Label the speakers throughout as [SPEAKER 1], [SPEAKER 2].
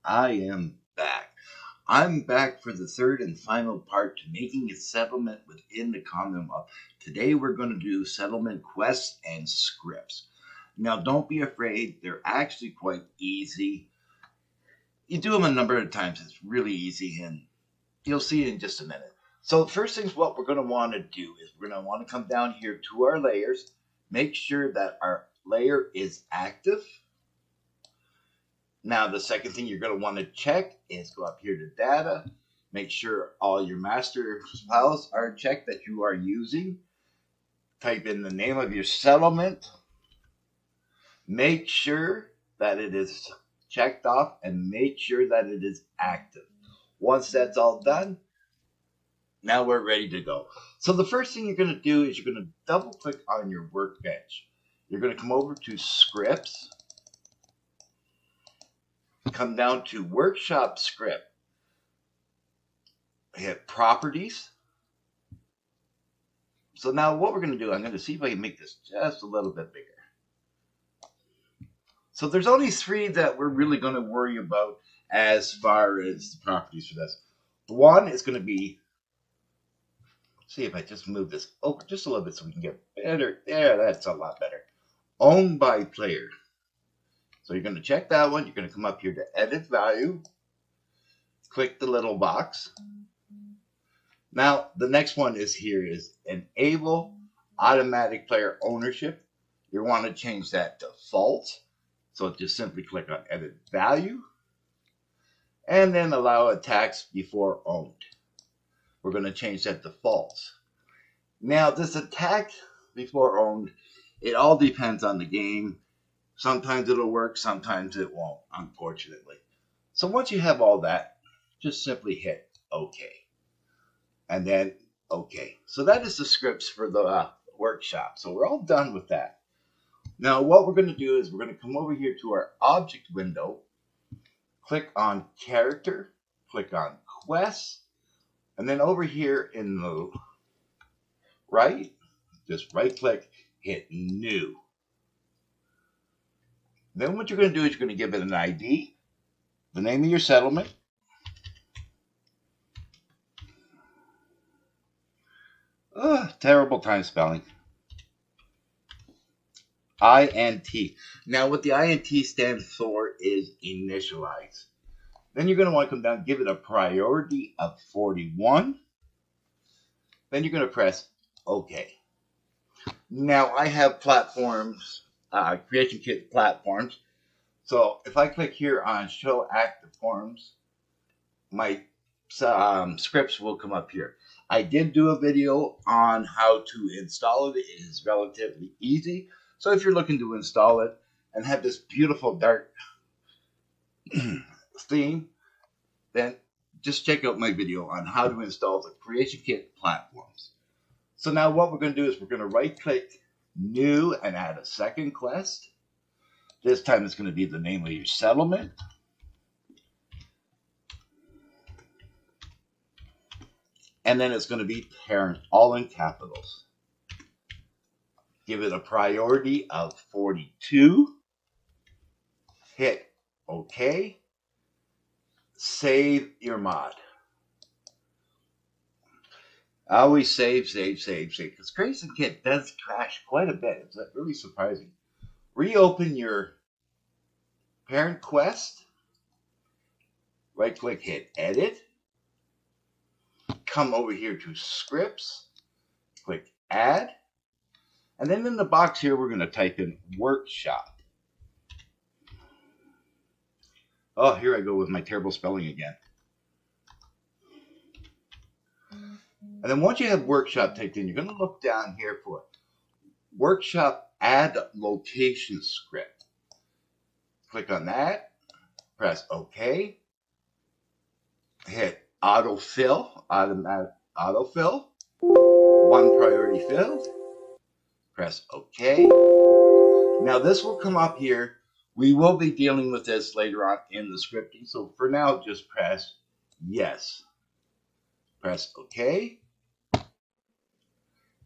[SPEAKER 1] I am back. I'm back for the third and final part to making a settlement within the Commonwealth. Today we're going to do settlement quests and scripts. Now don't be afraid, they're actually quite easy. You do them a number of times, it's really easy, and you'll see it in just a minute. So first things what we're going to want to do is we're going to want to come down here to our layers, make sure that our layer is active. Now, the second thing you're going to want to check is go up here to data, make sure all your master files are checked that you are using. Type in the name of your settlement. Make sure that it is checked off and make sure that it is active. Once that's all done, now we're ready to go. So the first thing you're going to do is you're going to double click on your workbench. You're going to come over to scripts. Come down to workshop script. Hit properties. So now what we're going to do, I'm going to see if I can make this just a little bit bigger. So there's only three that we're really going to worry about as far as the properties for this. One is going to be, see if I just move this over just a little bit so we can get better. There, that's a lot better. Owned by player. So you're going to check that one. You're going to come up here to edit value. Click the little box. Now, the next one is here is enable automatic player ownership. You want to change that to false. So just simply click on edit value. And then allow attacks before owned. We're going to change that to false. Now, this attack before owned, it all depends on the game. Sometimes it'll work, sometimes it won't, unfortunately. So once you have all that, just simply hit OK. And then OK. So that is the scripts for the workshop. So we're all done with that. Now what we're going to do is we're going to come over here to our object window. Click on character. Click on quests. And then over here in the right, just right click, hit new. Then what you're going to do is you're going to give it an ID, the name of your settlement, terrible time spelling, INT. Now what the INT stands for is initialize. Then you're going to want to come down and give it a priority of 41. Then you're going to press OK. Now I have platforms, creation kit platforms. So if I click here on show active forms, my scripts will come up here. I did do a video on how to install it. It is relatively easy. So if you're looking to install it and have this beautiful dark theme, then just check out my video on how to install the creation kit platforms. So now what we're going to do is we're going to right click new and add a second quest. This time it's going to be the name of your settlement. And then it's going to be parent, all in capitals. Give it a priority of 42. Hit OK. Save your mod. I always save, because Creation Kit does crash quite a bit. It's really surprising. Reopen your parent quest. Right click, hit edit. Come over here to scripts. Click add. And then in the box here, we're going to type in workshop. Oh, here I go with my terrible spelling again. And then once you have workshop typed in, you're going to look down here for workshop add location script. Click on that. Press OK. Hit autofill, automatic autofill. One priority filled. Press OK. Now this will come up here. We will be dealing with this later on in the scripting. So for now, just press yes. Press OK.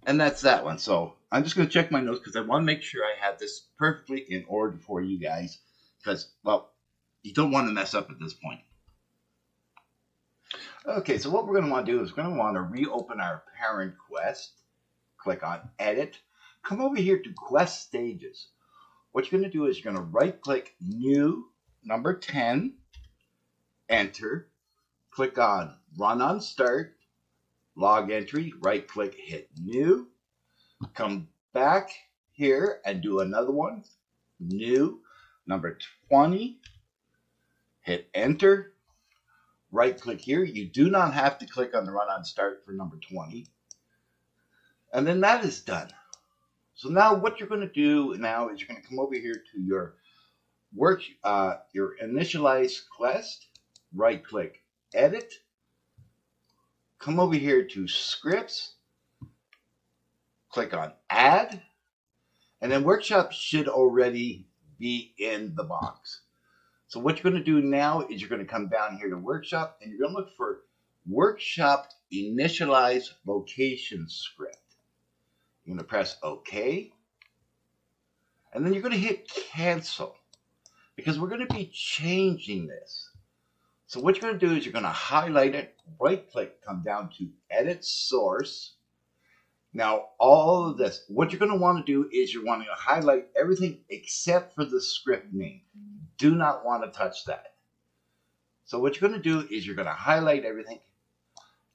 [SPEAKER 1] And that's that one. So I'm just going to check my notes because I want to make sure I have this perfectly in order for you guys. Because, well, You don't want to mess up at this point. Okay, so what we're going to want to do is we're going to want to reopen our parent quest. Click on Edit. Come over here to Quest Stages. What you're going to do is you're going to right-click New, number 10, Enter. Click on Run on Start, Log Entry, right-click, hit New. Come back here and do another one. New, number 20, hit Enter. Right-click here. You do not have to click on the Run on Start for number 20. And then that is done. So now what you're going to do now is you're going to come over here to your your initialize quest, right click edit, come over here to scripts, click on add, and then workshop should already be in the box. So what you're going to do now is you're going to come down here to workshop and you're going to look for workshop initialize location script. You're going to press OK. And then you're going to hit cancel because we're going to be changing this. So what you're going to do is you're going to highlight it, right click, come down to edit source. Now all of this, what you're going to want to do is you're wanting to highlight everything except for the script name. Do not want to touch that. So what you're going to do is you're going to highlight everything.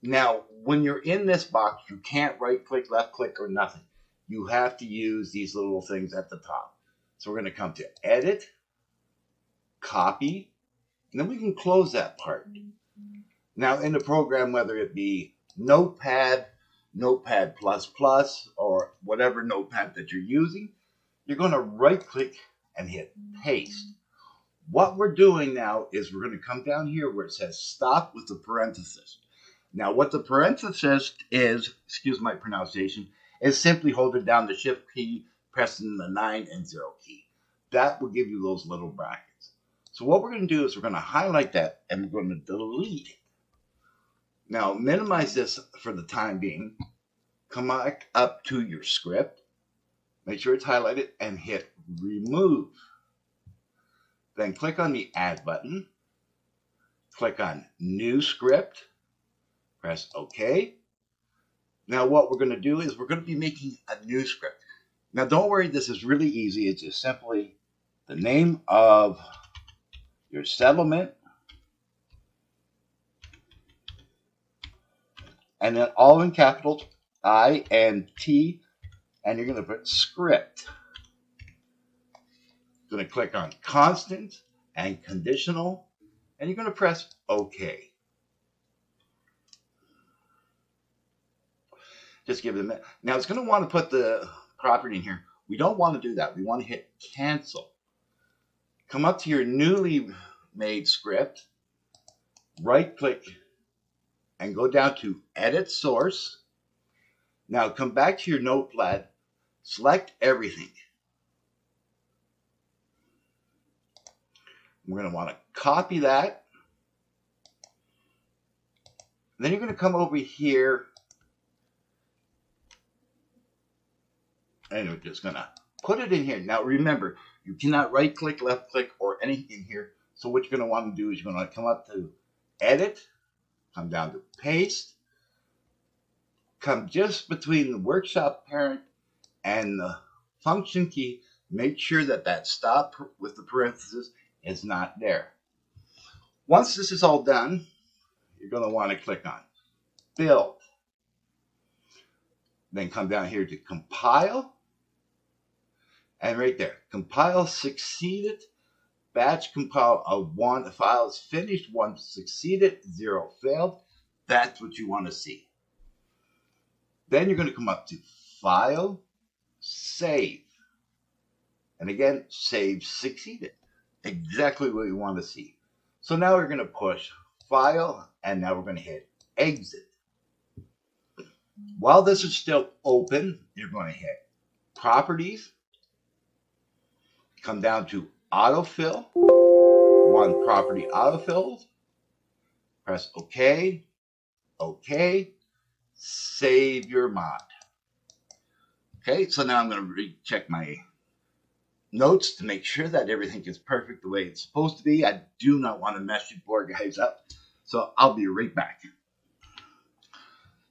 [SPEAKER 1] Now, when you're in this box, you can't right click, left click, or nothing. You have to use these little things at the top. So we're going to come to edit, copy, and then we can close that part. Now in the program, whether it be Notepad, Notepad++, or whatever notepad that you're using, you're going to right click and hit paste. What we're doing now is we're going to come down here where it says stop with the parenthesis. Now what the parenthesis is, excuse my pronunciation, is simply holding down the shift key, pressing the 9 and 0 key. That will give you those little brackets. So what we're going to do is we're going to highlight that and we're going to delete it. Now minimize this for the time being. Come back up to your script. Make sure it's highlighted and hit remove. Then click on the add button. Click on new script. Press OK. Now what we're going to do is we're going to be making a new script. Now don't worry, this is really easy. It's just simply the name of your settlement and then all in capitals, I and T, and you're going to put script. You're going to click on constant and conditional, and you're going to press OK. Just give it a minute. Now it's going to want to put the property in here. We don't want to do that. We want to hit cancel. Come up to your newly made script, right click, and go down to edit source. Now come back to your notepad, select everything. We're going to want to copy that. Then you're going to come over here and we're just going to put it in here. Now remember, you cannot right click, left click, or anything here. So what you're going to want to do is you're going to come up to edit, come down to paste, come just between the workshop parent and the function key. Make sure that that stop with the parenthesis is not there. Once this is all done, you're going to want to click on build. Then come down here to compile. And right there, compile succeeded, batch compile of 1 file is finished, 1 succeeded, 0 failed. That's what you want to see. Then you're going to come up to file, save. And again, save succeeded. Exactly what you want to see. So now we're going to push file and now we're going to hit exit. While this is still open, you're going to hit properties. Come down to autofill, 1 property autofilled, press OK, OK, save your mod. Okay, so now I'm going to recheck my notes to make sure that everything is perfect the way it's supposed to be. I do not want to mess you poor guys up. So I'll be right back.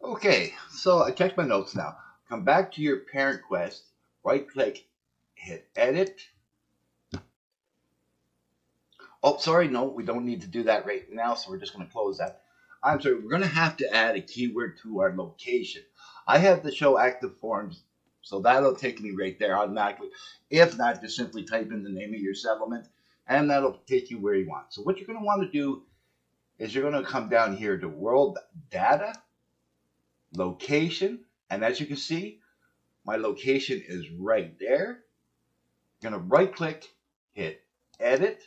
[SPEAKER 1] Okay, so I checked my notes now. Come back to your parent quest, right click, hit edit. Oh, sorry, no, we don't need to do that right now, so we're just going to close that. I'm sorry, we're going to have to add a keyword to our location. I have the show active forms, so that'll take me right there automatically. If not, just simply type in the name of your settlement, and that'll take you where you want. So what you're going to want to do is you're going to come down here to World Data, Location, and as you can see, my location is right there. You're going to right-click, hit Edit.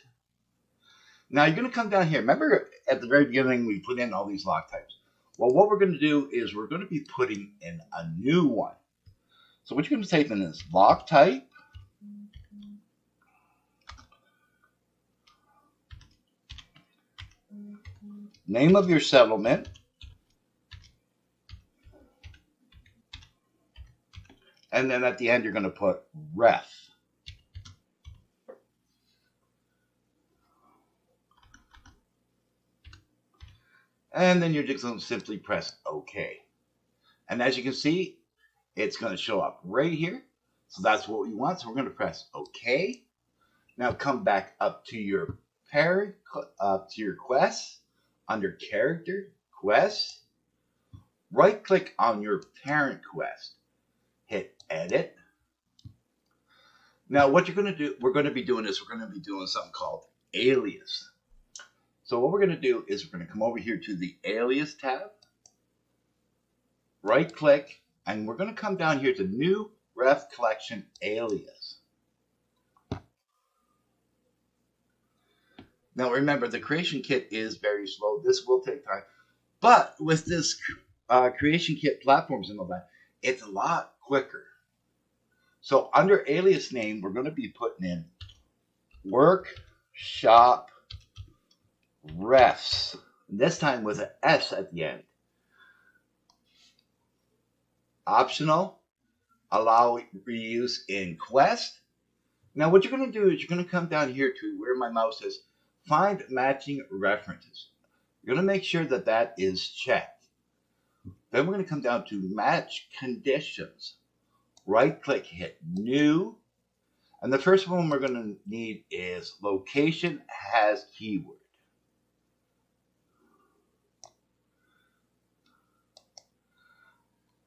[SPEAKER 1] Now you're going to come down here. Remember at the very beginning we put in all these lock types. Well, what we're going to do is we're going to be putting in a new one. So what you're going to type in is lock type, name of your settlement, and then at the end you're going to put ref. And then you're just going to simply press OK. And as you can see, it's going to show up right here. So that's what we want. So we're going to press OK. Now come back up to your parent, up to your quest, under character, quest. Right click on your parent quest. Hit edit. Now what you're going to do, we're going to be doing something called alias. So what we're going to do is we're going to come over here to the alias tab, right click, and we're going to come down here to new ref collection alias. Now remember, the creation kit is very slow. This will take time, but with this creation kit platforms and all that, it's a lot quicker. So under alias name, we're going to be putting in workshop refs, this time with an S at the end. Optional, allow reuse in quest. Now what you're going to do is you're going to come down here to where my mouse is, find matching references. You're going to make sure that that is checked. Then we're going to come down to match conditions. Right click, hit new. And the first one we're going to need is location has keyword.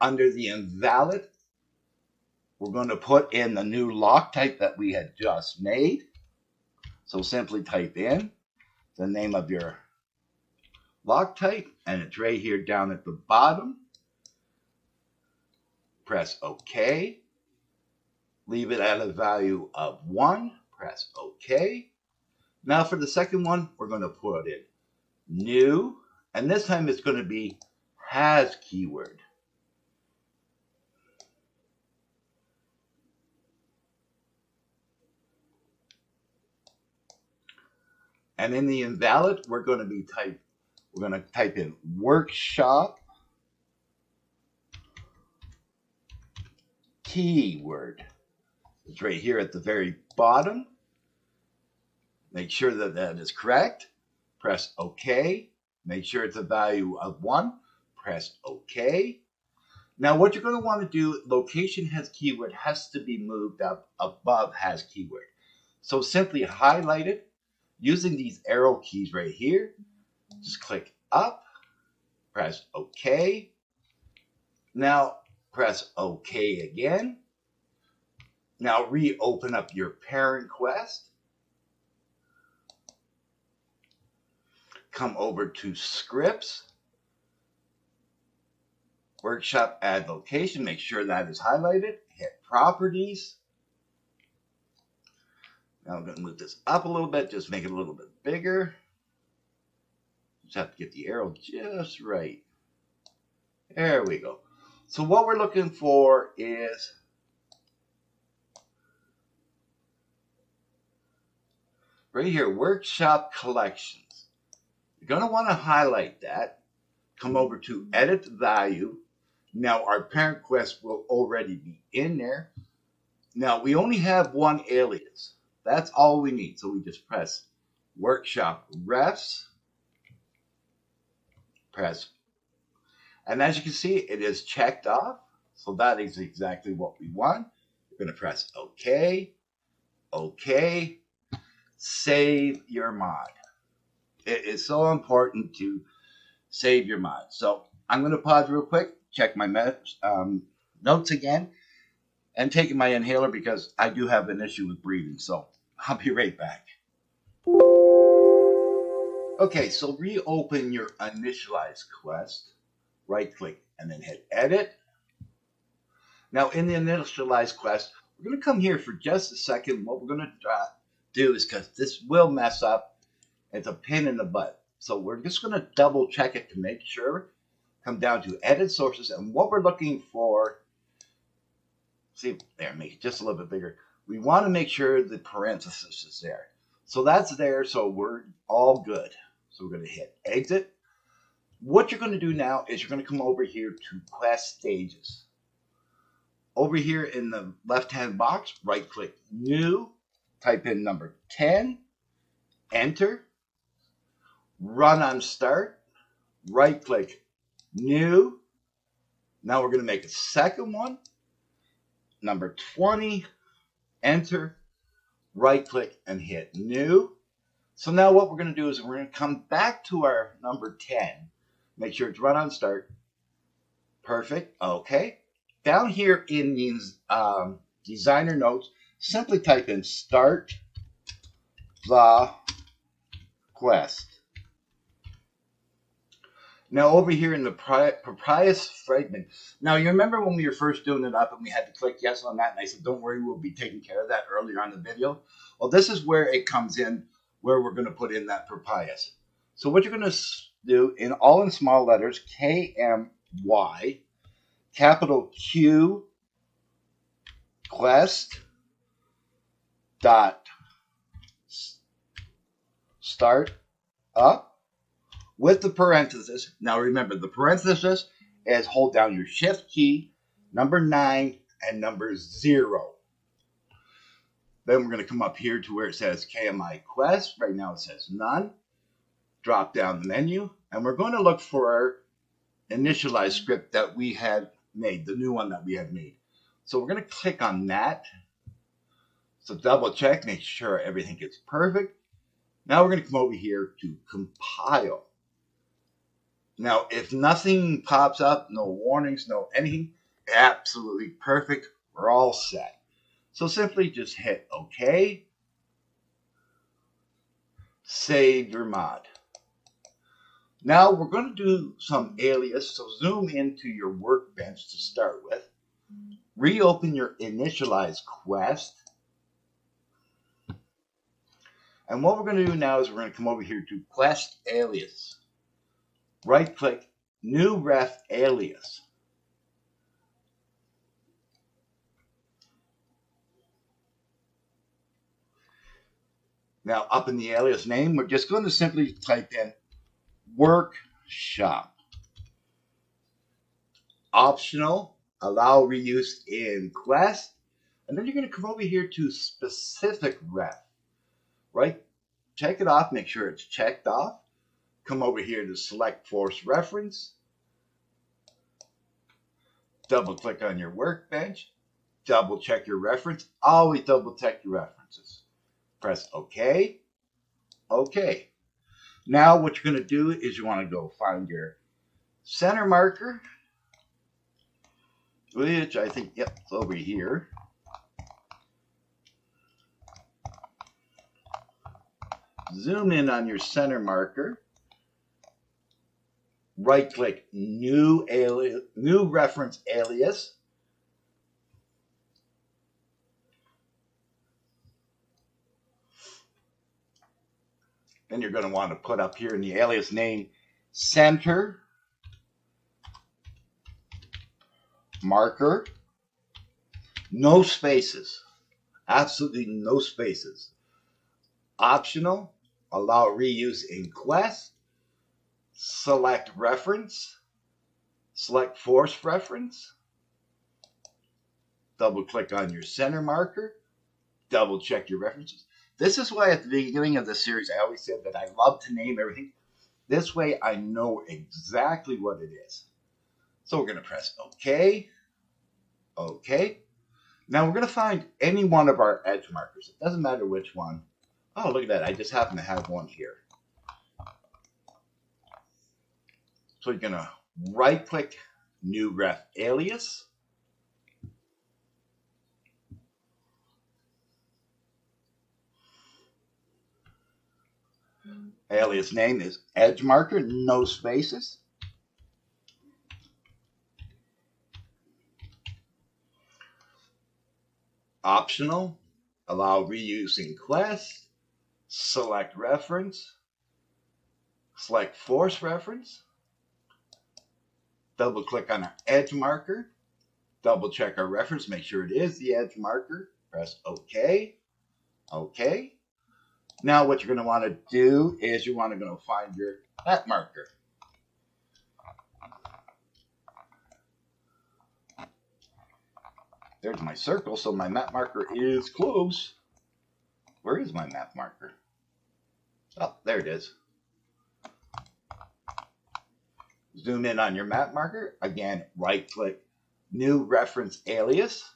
[SPEAKER 1] Under the invalid, we're going to put in the new lock type that we had just made. So simply type in the name of your lock type, and it's right here down at the bottom. Press OK. Leave it at a value of 1. Press OK. Now for the second one, we're going to put in new, and this time it's going to be has keyword. And in the invalid, we're going to type in workshop keyword. It's right here at the very bottom. Make sure that that is correct. Press OK. Make sure it's a value of 1. Press OK. Now what you're going to want to do, location has keyword has to be moved up above has keyword. So simply highlight it. Using these arrow keys right here, just click up, press OK. Now press OK again. Now reopen up your parent quest. Come over to scripts, workshop add location, make sure that is highlighted, hit properties. Now I'm going to move this up a little bit, just make it a little bit bigger. Just have to get the arrow just right. There we go. So what we're looking for is right here, workshop collections. You're going to want to highlight that. Come over to edit value. Now our parent quest will already be in there. Now we only have one alias. That's all we need. So we just press workshop refs, press, and as you can see, it is checked off. So that is exactly what we want. We're going to press OK, OK, save your mod. It is so important to save your mod. So I'm going to pause real quick, check my notes again, and take my inhaler because I do have an issue with breathing. So I'll be right back. Okay, so reopen your initialize quest, right click, and then hit edit. Now in the initialize quest, we're going to come here for just a second. What we're going to do is, because this will mess up, it's a pain in the butt. So we're just going to double check it to make sure. Come down to edit sources, and what we're looking for, see there, make it just a little bit bigger. We want to make sure the parenthesis is there. So that's there, so we're all good. So we're going to hit exit. What you're going to do now is you're going to come over here to quest stages. Over here in the left-hand box, right-click new, type in number 10, enter, run on start, right-click new. Now we're going to make a second one, number 20, enter, right-click and hit new. So now what we're going to do is we're going to come back to our number 10, make sure it's run on start, perfect, okay. Down here in these designer notes, simply type in start the quest. Now over here in the proprietary fragment, now you remember when we were first doing it up and we had to click yes on that, and I said don't worry, we'll be taking care of that earlier on the video. Well, this is where it comes in, where we're going to put in that proprietary. So what you're going to do, all in small letters, KMY, capital Q, quest dot start up with the parenthesis. Now remember, the parenthesis is hold down your shift key, number 9 and number 0. Then we're going to come up here to where it says KMI quest. Right now it says none. Drop down the menu, and we're going to look for our initialize script that we had made, the new one that we had made. So we're going to click on that. So double check, make sure everything gets perfect. Now we're going to come over here to compile. Now, if nothing pops up, no warnings, no anything, absolutely perfect. We're all set. So simply just hit OK. Save your mod. Now we're going to do some alias, so zoom into your workbench to start with. Reopen your initialize quest. And what we're going to do now is we're going to come over here to quest alias. Right click, new ref alias. Now up in the alias name, we're just going to simply type in workshop. Optional, allow reuse in quest. And then you're going to come over here to specific ref. Right? Check it off, make sure it's checked off. Come over here to select force reference. Double click on your workbench. Double check your reference. Always double check your references. Press OK. OK. Now what you're going to do is you want to go find your center marker, which I think, yep, it's over here. Zoom in on your center marker. Right click new alias, new reference alias. Then you're going to want to put up here in the alias name center marker. No spaces. Absolutely no spaces. Optional, allow reuse in quest. Select reference. Select force reference. double click on your center marker, double check your references. This is why at the beginning of the series I always said that I love to name everything. This way I know exactly what it is. So we're going to press OK, OK. Now we're going to find any one of our edge markers. It doesn't matter which one. Oh, look at that. I just happen to have one here. So you're going to right click New Ref Alias. Alias name is edge marker, no spaces. Optional, allow reuse in class. Select reference. Select force reference. Double click on our edge marker. Double check our reference, make sure it is the edge marker. Press OK. OK. Now what you're going to want to do is you want to go find your map marker. There's my circle, so my map marker is close. Where is my map marker? Oh, there it is. Zoom in on your map marker. Again, right click New Reference Alias.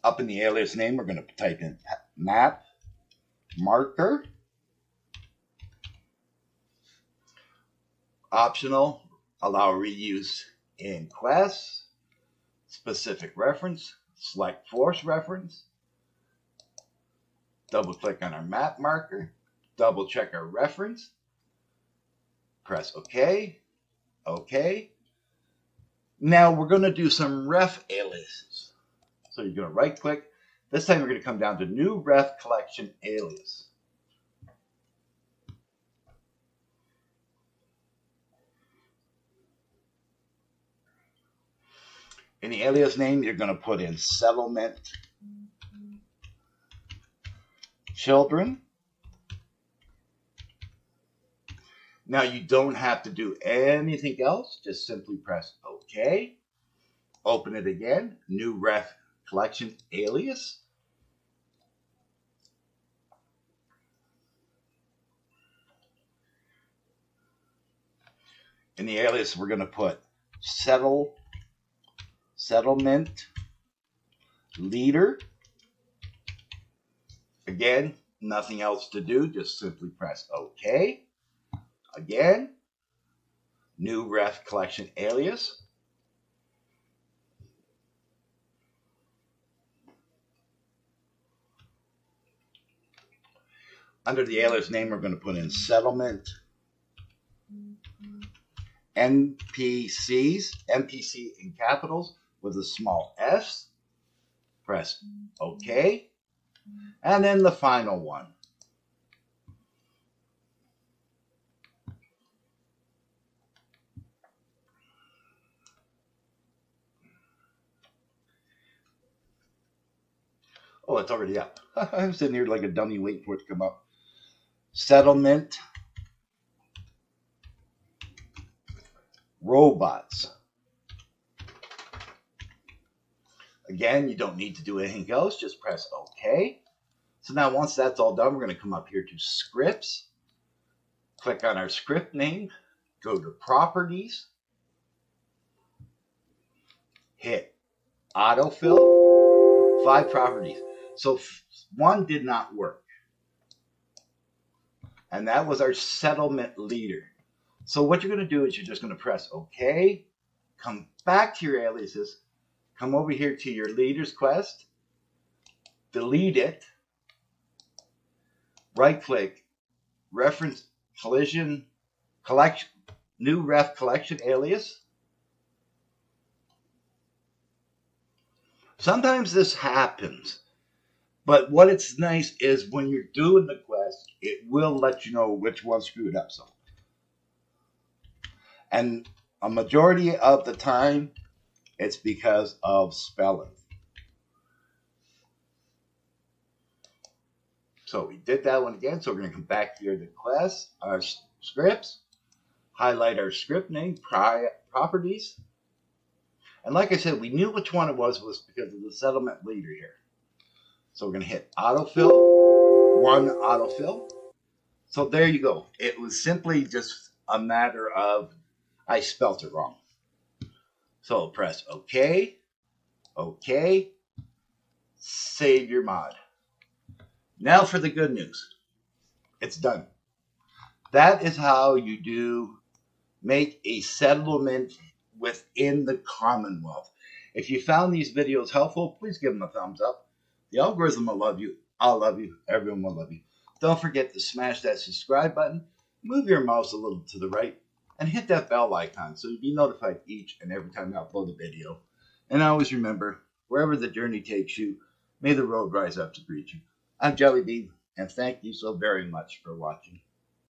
[SPEAKER 1] Up in the alias name, we're going to type in map marker. Optional, allow reuse in class. Specific reference, select force reference. Double click on our map marker. Double check our reference. Press OK. OK. Now we're going to do some ref aliases. So you're going to right click. This time we're going to come down to New Ref Collection Alias. In the alias name, you're going to put in Settlement Children. Now you don't have to do anything else. Just simply press OK. Open it again. New Ref Collection Alias. In the alias, we're going to put Settlement Leader. Again, nothing else to do. Just simply press OK. Again, New Ref Collection Alias. Under the alias name, we're going to put in Settlement NPCs, NPC in capitals with a small s. Press OK. And then the final one. Oh, it's already up. I'm sitting here like a dummy waiting for it to come up. Settlement Robots. Again, you don't need to do anything else. Just press OK. So now once that's all done, we're going to come up here to Scripts. Click on our script name. Go to Properties. Hit Autofill. 5 properties. So one did not work. And that was our settlement leader. So what you're going to do is you're just going to press OK. Come back to your aliases. Come over here to your leader's quest. Delete it. Right click. Reference collision collection. New ref collection alias. Sometimes this happens. But what it's nice is when you're doing the quest, it will let you know which one screwed up. So, and a majority of the time, it's because of spelling. So we did that one again. So we're going to come back here to class, our scripts, highlight our script name, properties. And like I said, we knew which one it was because of the settlement leader here. So we're going to hit autofill, one autofill. So there you go. It was simply just a matter of I spelt it wrong. So press OK, OK, save your mod. Now for the good news. It's done. That is how you do make a settlement within the Commonwealth. If you found these videos helpful, please give them a thumbs up. The algorithm will love you. I'll love you. Everyone will love you. Don't forget to smash that subscribe button, move your mouse a little to the right, and hit that bell icon so you'll be notified each and every time I upload a video. And always remember, wherever the journey takes you, may the road rise up to greet you. I'm Jelly Bean, and thank you so very much for watching.